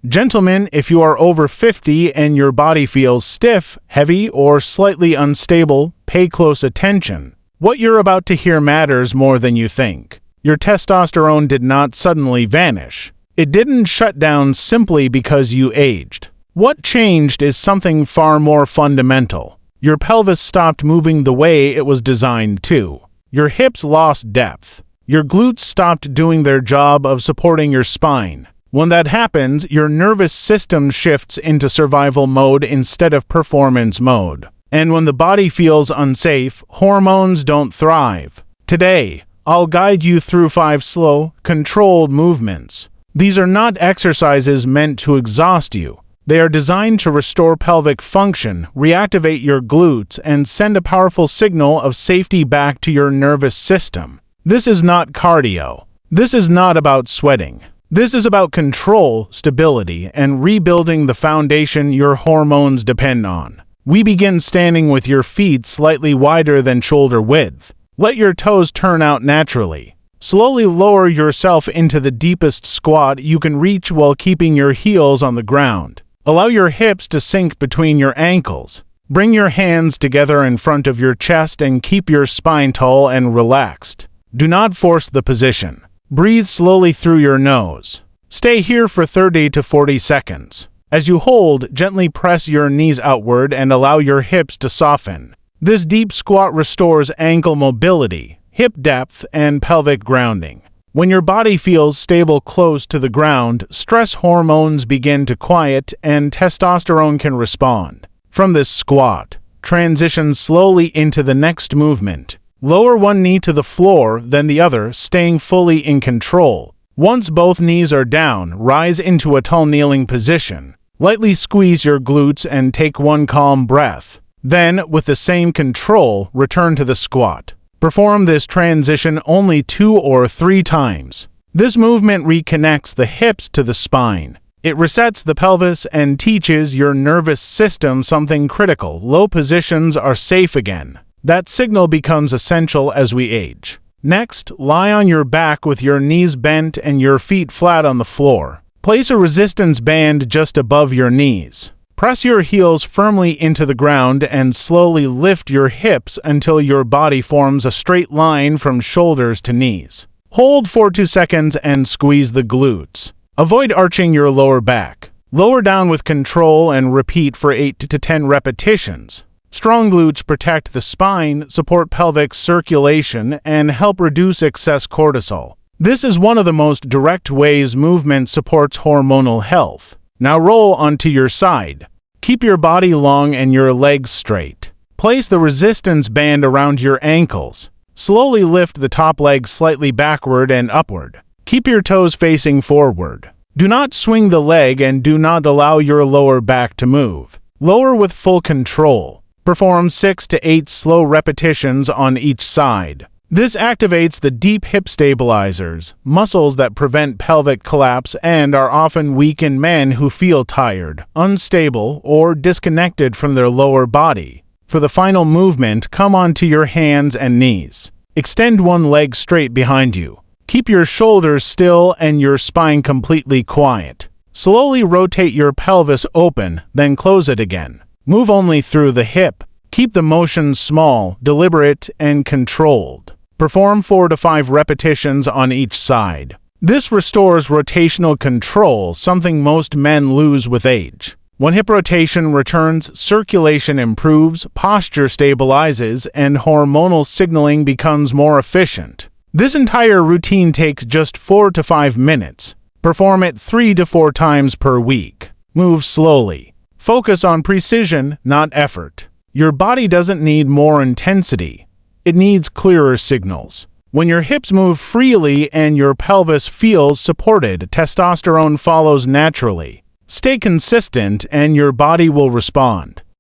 Gentlemen, if you are over 50 and your body feels stiff, heavy, or slightly unstable, pay close attention. What you're about to hear matters more than you think. Your testosterone did not suddenly vanish. It didn't shut down simply because you aged. What changed is something far more fundamental. Your pelvis stopped moving the way it was designed to. Your hips lost depth. Your glutes stopped doing their job of supporting your spine. When that happens, your nervous system shifts into survival mode instead of performance mode. And when the body feels unsafe, hormones don't thrive. Today, I'll guide you through 5 slow, controlled movements. These are not exercises meant to exhaust you. They are designed to restore pelvic function, reactivate your glutes, and send a powerful signal of safety back to your nervous system. This is not cardio. This is not about sweating. This is about control, stability, and rebuilding the foundation your hormones depend on. We begin standing with your feet slightly wider than shoulder width. Let your toes turn out naturally. Slowly lower yourself into the deepest squat you can reach while keeping your heels on the ground. Allow your hips to sink between your ankles. Bring your hands together in front of your chest and keep your spine tall and relaxed. Do not force the position. Breathe slowly through your nose. Stay here for 30 to 40 seconds. As you hold, gently press your knees outward and allow your hips to soften. This deep squat restores ankle mobility, hip depth, and pelvic grounding. When your body feels stable close to the ground, stress hormones begin to quiet and testosterone can respond. From this squat, transition slowly into the next movement. Lower one knee to the floor, then the other, staying fully in control. Once both knees are down, rise into a tall kneeling position. Lightly squeeze your glutes and take one calm breath. Then, with the same control, return to the squat. Perform this transition only 2 or 3 times. This movement reconnects the hips to the spine. It resets the pelvis and teaches your nervous system something critical. Low positions are safe again. That signal becomes essential as we age. Next, lie on your back with your knees bent and your feet flat on the floor. Place a resistance band just above your knees. Press your heels firmly into the ground and slowly lift your hips until your body forms a straight line from shoulders to knees. Hold for 2 seconds and squeeze the glutes. Avoid arching your lower back. Lower down with control and repeat for 8 to 10 repetitions. Strong glutes protect the spine, support pelvic circulation, and help reduce excess cortisol. This is one of the most direct ways movement supports hormonal health. Now roll onto your side. Keep your body long and your legs straight. Place the resistance band around your ankles. Slowly lift the top leg slightly backward and upward. Keep your toes facing forward. Do not swing the leg and do not allow your lower back to move. Lower with full control. Perform 6 to 8 slow repetitions on each side. This activates the deep hip stabilizers, muscles that prevent pelvic collapse and are often weak in men who feel tired, unstable, or disconnected from their lower body. For the final movement, come onto your hands and knees. Extend one leg straight behind you. Keep your shoulders still and your spine completely quiet. Slowly rotate your pelvis open, then close it again. Move only through the hip. Keep the motion small, deliberate, and controlled. Perform 4 to 5 repetitions on each side. This restores rotational control, something most men lose with age. When hip rotation returns, circulation improves, posture stabilizes, and hormonal signaling becomes more efficient. This entire routine takes just 4 to 5 minutes. Perform it 3 to 4 times per week. Move slowly. Focus on precision, not effort. Your body doesn't need more intensity. It needs clearer signals. When your hips move freely and your pelvis feels supported, testosterone follows naturally. Stay consistent and your body will respond.